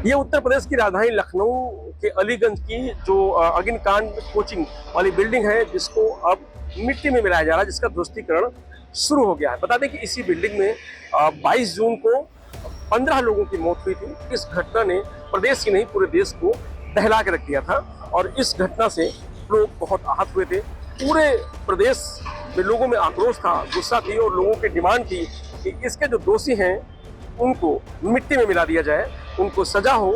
ये उत्तर प्रदेश की राजधानी लखनऊ के अलीगंज की जो अग्निकांड कोचिंग वाली बिल्डिंग है, जिसको अब मिट्टी में मिलाया जा रहा है, जिसका ध्वस्तीकरण शुरू हो गया है। बता दें कि इसी बिल्डिंग में 22 जून को 15 लोगों की मौत हुई थी। इस घटना ने प्रदेश ही नहीं पूरे देश को दहला के रख दिया था और इस घटना से लोग बहुत आहत हुए थे। पूरे प्रदेश में लोगों में आक्रोश था, गुस्सा थी और लोगों की डिमांड थी कि इसके जो दोषी हैं उनको मिट्टी में मिला दिया जाए, उनको सजा हो,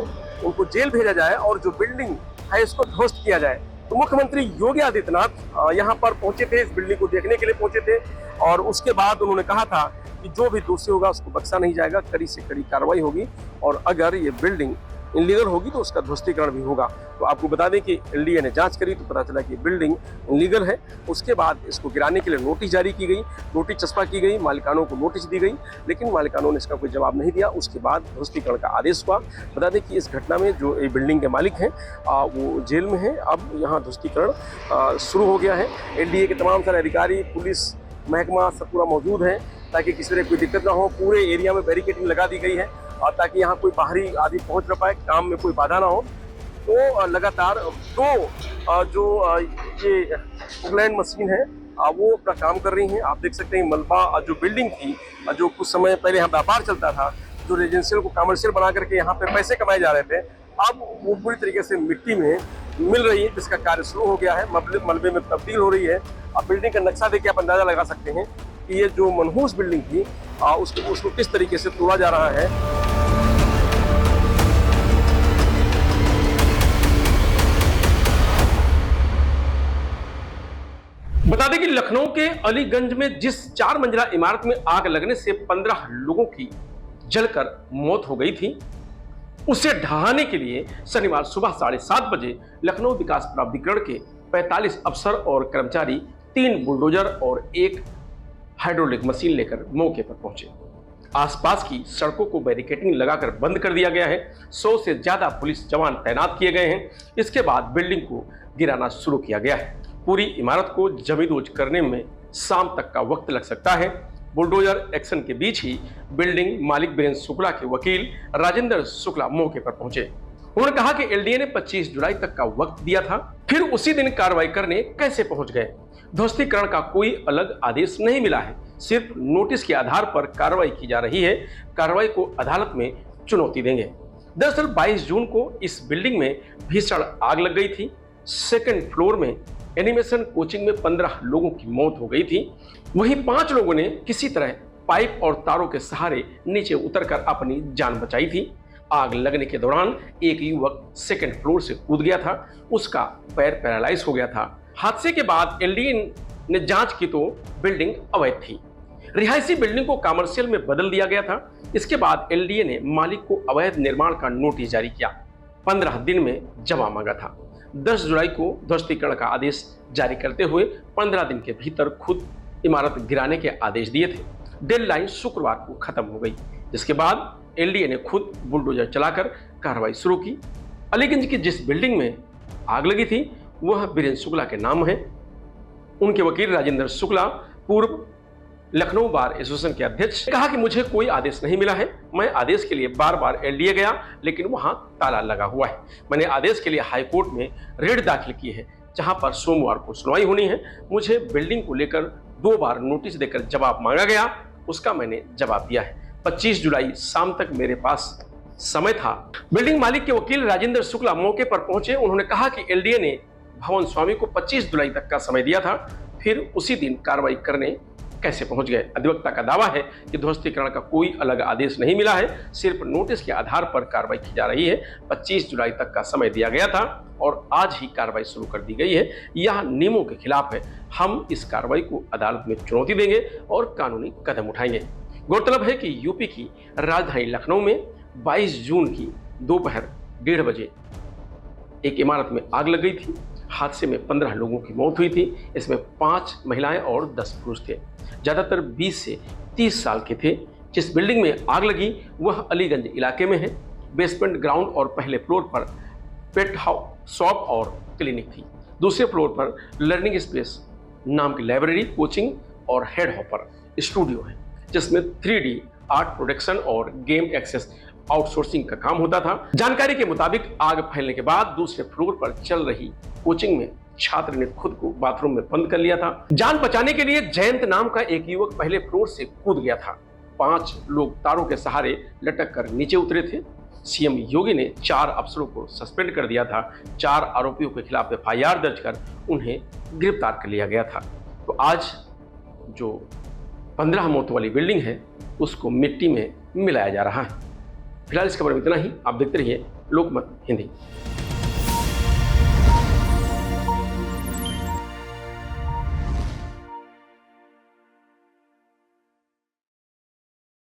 उनको जेल भेजा जाए और जो बिल्डिंग है इसको ध्वस्त किया जाए। तो मुख्यमंत्री योगी आदित्यनाथ यहाँ पर पहुंचे थे, इस बिल्डिंग को देखने के लिए पहुंचे थे और उसके बाद उन्होंने कहा था कि जो भी दोषी होगा उसको बख्शा नहीं जाएगा, कड़ी से कड़ी कार्रवाई होगी और अगर ये बिल्डिंग इनलीगल होगी तो उसका ध्वस्तीकरण भी होगा। तो आपको बता दें कि एलडीए ने जांच करी तो पता चला कि बिल्डिंग इनलीगल है। उसके बाद इसको गिराने के लिए नोटिस जारी की गई, नोटिस चस्पा की गई, मालिकानों को नोटिस दी गई, लेकिन मालिकानों ने इसका कोई जवाब नहीं दिया। उसके बाद ध्वस्तीकरण का आदेश हुआ। बता दें कि इस घटना में जो बिल्डिंग के मालिक हैं वो जेल में हैं। अब यहाँ ध्वस्तीकरण शुरू हो गया है। एलडीए के तमाम सारे अधिकारी, पुलिस महकमा सब पूरा मौजूद है ताकि किसी तरह कोई दिक्कत ना हो। पूरे एरिया में बैरिकेडिंग लगा दी गई है और ताकि यहाँ कोई बाहरी आदमी पहुँच ना पाए, काम में कोई बाधा ना हो। तो लगातार दो जो ये पुगलैंड मशीन है वो अपना काम कर रही हैं। आप देख सकते हैं मलबा जो बिल्डिंग थी, जो कुछ समय पहले यहाँ व्यापार चलता था, जो रेजिडेंशियल को कमर्शियल बना करके यहाँ पे पैसे कमाए जा रहे थे, अब वो पूरी तरीके से मिट्टी में मिल रही है, जिसका कार्य शुरू हो गया है, मलबे में तब्दील हो रही है। अब बिल्डिंग का नक्शा देख के आप अंदाजा लगा सकते हैं कि ये जो मनहूस बिल्डिंग थी उसको किस तरीके से तोड़ा जा रहा है। बता दें कि लखनऊ के अलीगंज में जिस 4 मंजिला इमारत में आग लगने से 15 लोगों की जलकर मौत हो गई थी, उसे ढहाने के लिए शनिवार सुबह 7:30 बजे लखनऊ विकास प्राधिकरण के 45 अफसर और कर्मचारी 3 बुलडोजर और 1 हाइड्रोलिक मशीन लेकर मौके पर पहुंचे। आसपास की सड़कों को बैरिकेडिंग लगाकर बंद कर दिया गया है। 100 से ज्यादा पुलिस जवान तैनात किए गए हैं। इसके बाद बिल्डिंग को गिराना शुरू किया गया है। पूरी इमारत को जमींदोज करने में शाम तक का वक्त लग सकता है। बुलडोजर एक्शन के बीच ही बिल्डिंग मालिक बीरेंद्र शुक्ला के वकील राजेंद्र शुक्ला मौके पर पहुंचे। उन्होंने कहा कि एलडीए ने 25 जुलाई तक का वक्त दिया था, फिर उसी दिन कार्रवाई करने कैसे पहुंच गए। ध्वस्तीकरण का कोई अलग आदेश नहीं मिला है, सिर्फ नोटिस के आधार पर कार्रवाई की जा रही है। कार्रवाई को अदालत में चुनौती देंगे। दरअसल 22 जून को इस बिल्डिंग में भीषण आग लग गई थी। सेकंड फ्लोर में एनिमेशन कोचिंग में 15 लोगों की मौत हो गई थी। वहीं 5 लोगों ने किसी तरह पाइप और तारों के सहारे नीचे उतरकर अपनी जान बचाई थी। आग लगने के दौरान एक युवक सेकंड फ्लोर से कूद गया था, उसका पैर पैरालाइज हो गया था। हादसे के बाद एलडीए ने जांच की तो बिल्डिंग अवैध थी। रिहायशी बिल्डिंग को कमर्शियल में बदल दिया गया था। इसके बाद एलडीए ने मालिक को अवैध निर्माण का नोटिस जारी किया, 15 दिन में जवाब मांगा था। 10 जुलाई को ध्वस्तीकरण का आदेश जारी करते हुए 15 दिन के भीतर खुद इमारत गिराने के आदेश दिए थे। डेडलाइन शुक्रवार को खत्म हो गई, जिसके बाद एलडीए ने खुद बुलडोजर चलाकर कार्रवाई शुरू की। अलीगंज की जिस बिल्डिंग में आग लगी थी वह बीरेंद्र शुक्ला के नाम है। उनके वकील राजेंद्र शुक्ला, पूर्व लखनऊ बार एसोसिएशन के अध्यक्ष, ने कहा कि मुझे कोई आदेश नहीं मिला है। मैं आदेश के लिए बार बार एलडीए गया, लेकिन वहां ताला लगा हुआ है। मैंने आदेश के लिए हाईकोर्ट में रेड दाखिल की है, जहां पर सोमवार को सुनवाई होनी है। मुझे बिल्डिंग को लेकर 2 बार नोटिस देकर जवाब मांगा गया, उसका मैंने जवाब दिया है। 25 जुलाई शाम तक मेरे पास समय था। बिल्डिंग मालिक के वकील राजेंद्र शुक्ला मौके पर पहुंचे। उन्होंने कहा कि एलडीए ने भवन स्वामी को 25 जुलाई तक का समय दिया था, फिर उसी दिन कार्रवाई करने कैसे पहुंच गए। अधिवक्ता का दावा है कि ध्वस्तीकरण का कोई अलग आदेश नहीं मिला है, सिर्फ नोटिस के आधार पर कार्रवाई की जा रही है। 25 जुलाई तक का समय दिया गया था और आज ही कार्रवाई शुरू कर दी गई है। यह नियमों के खिलाफ है। हम इस कार्रवाई को अदालत में चुनौती देंगे और कानूनी कदम उठाएंगे। गौरतलब है कि यूपी की राजधानी लखनऊ में 22 जून की दोपहर 1:30 बजे एक इमारत में आग लग गई थी। हादसे में 15 लोगों की मौत हुई थी। इसमें 5 महिलाएं और 10 पुरुष थे। ज्यादातर 20 से 30 साल के थे। जिस बिल्डिंग में आग लगी वह अलीगंज इलाके में है। बेसमेंट ग्राउंड और पहले फ्लोर पर पेट हाउस, शॉप और क्लिनिक थी। दूसरे फ्लोर पर लर्निंग स्पेस नाम की लाइब्रेरी, कोचिंग और हेड हॉपर स्टूडियो है, जिसमें 3D आर्ट प्रोडक्शन और गेम एक्सेस आउटसोर्सिंग का काम होता था। जानकारी के मुताबिक आग फैलने के बाद दूसरे फ्लोर पर चल रही कोचिंग में छात्र ने खुद को बाथरूम में बंद कर लिया था। जान बचाने के लिए जयंत नाम का एक युवक पहले फ्लोर से कूद गया था। 5 लोग तारों के सहारे लटक कर नीचे उतरे थे। सीएम योगी ने 4 अफसरों को सस्पेंड कर दिया था। 4 आरोपियों के खिलाफ एफआईआर दर्ज कर उन्हें गिरफ्तार कर लिया गया था। तो आज जो 15 मौत वाली बिल्डिंग है उसको मिट्टी में मिलाया जा रहा है। फिलहाल इस खबर में इतना ही। आप देखते रहिए लोकमत हिंदी।